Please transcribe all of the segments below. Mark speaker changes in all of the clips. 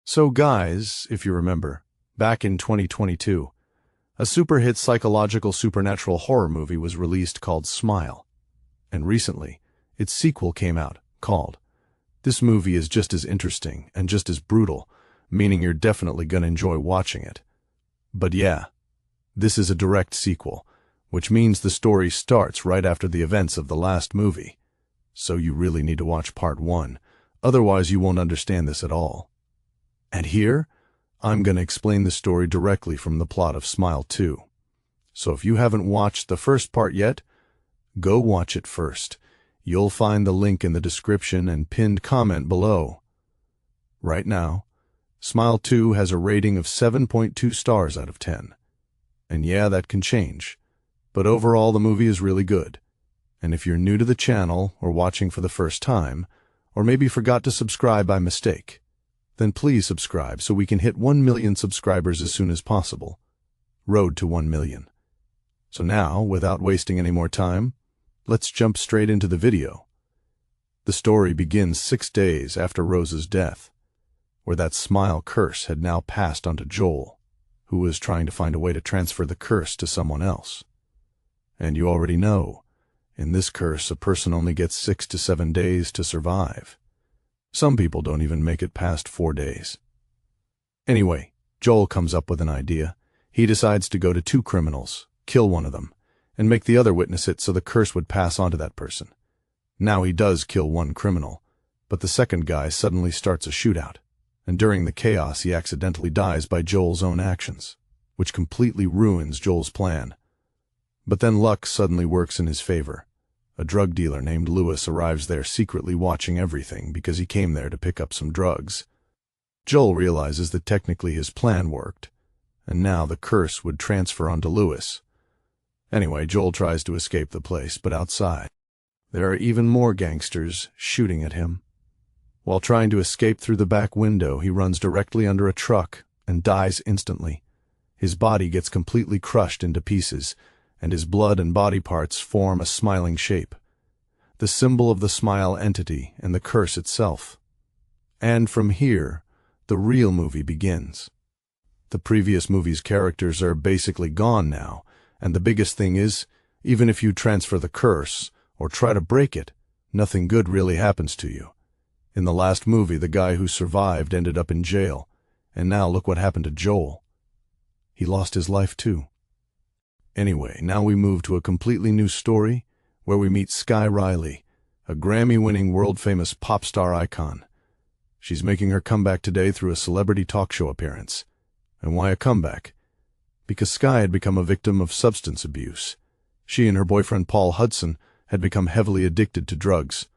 Speaker 1: So guys, if you remember, back in 2022, a super hit psychological supernatural horror movie was released called Smile. And recently, its sequel came out, called. This movie is just as interesting and just as brutal, meaning you're definitely gonna enjoy watching it. But yeah, this is a direct sequel, which means the story starts right after the events of the last movie. So you really need to watch part 1, otherwise you won't understand this at all. And here, I'm going to explain the story directly from the plot of Smile 2. So if you haven't watched the first part yet, go watch it first. You'll find the link in the description and pinned comment below. Right now, Smile 2 has a rating of 7.2 stars out of 10. And yeah, that can change. But overall, the movie is really good. And if you're new to the channel or watching for the first time, or maybe forgot to subscribe by mistake, then please subscribe so we can hit 1 million subscribers as soon as possible. Road to 1 million. So now, without wasting any more time, let's jump straight into the video. The story begins 6 days after Rose's death, where that smile curse had now passed onto Joel, who was trying to find a way to transfer the curse to someone else. And you already know, in this curse a person only gets 6 to 7 days to survive. Some people don't even make it past 4 days. Anyway, Joel comes up with an idea. He decides to go to 2 criminals, kill one of them, and make the other witness it so the curse would pass on to that person. Now he does kill 1 criminal, but the second guy suddenly starts a shootout, and during the chaos he accidentally dies by Joel's own actions, which completely ruins Joel's plan. But then luck suddenly works in his favor. A drug dealer named Lewis arrives there secretly watching everything because he came there to pick up some drugs. Joel realizes that technically his plan worked, and now the curse would transfer onto Lewis. Anyway, Joel tries to escape the place, but outside, there are even more gangsters shooting at him. While trying to escape through the back window, he runs directly under a truck and dies instantly. His body gets completely crushed into pieces, and his blood and body parts form a smiling shape, the symbol of the smile entity and the curse itself. And from here, the real movie begins. The previous movie's characters are basically gone now, and the biggest thing is, even if you transfer the curse or try to break it, nothing good really happens to you. In the last movie, the guy who survived ended up in jail, and now look what happened to Joel. He lost his life too. Anyway, now we move to a completely new story where we meet Sky Riley, a Grammy-winning world-famous pop star icon. She's making her comeback today through a celebrity talk show appearance. And why a comeback? Because Sky had become a victim of substance abuse. She and her boyfriend Paul Hudson had become heavily addicted to drugs.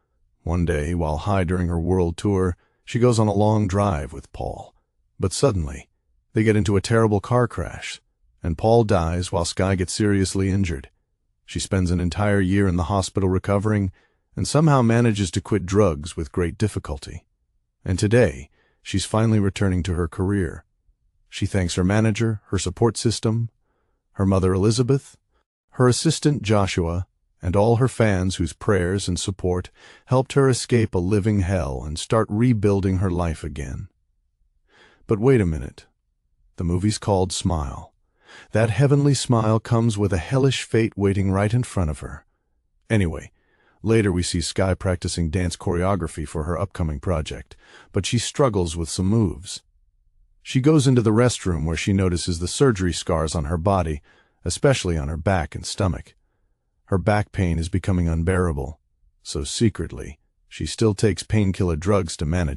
Speaker 1: One day, while high during her world tour, she goes on a long drive with Paul. But suddenly, they get into a terrible car crash, and Paul dies while Sky gets seriously injured. She spends an entire year in the hospital recovering and somehow manages to quit drugs with great difficulty. And today, she's finally returning to her career. She thanks her manager, her support system, her mother Elizabeth, her assistant Joshua, and all her fans whose prayers and support helped her escape a living hell and start rebuilding her life again. But wait a minute. The movie's called Smile. That heavenly smile comes with a hellish fate waiting right in front of her. Anyway, later we see Sky practicing dance choreography for her upcoming project, but she struggles with some moves. She goes into the restroom where she notices the surgery scars on her body, especially on her back and stomach. Her back pain is becoming unbearable, so secretly, she still takes painkiller drugs to manage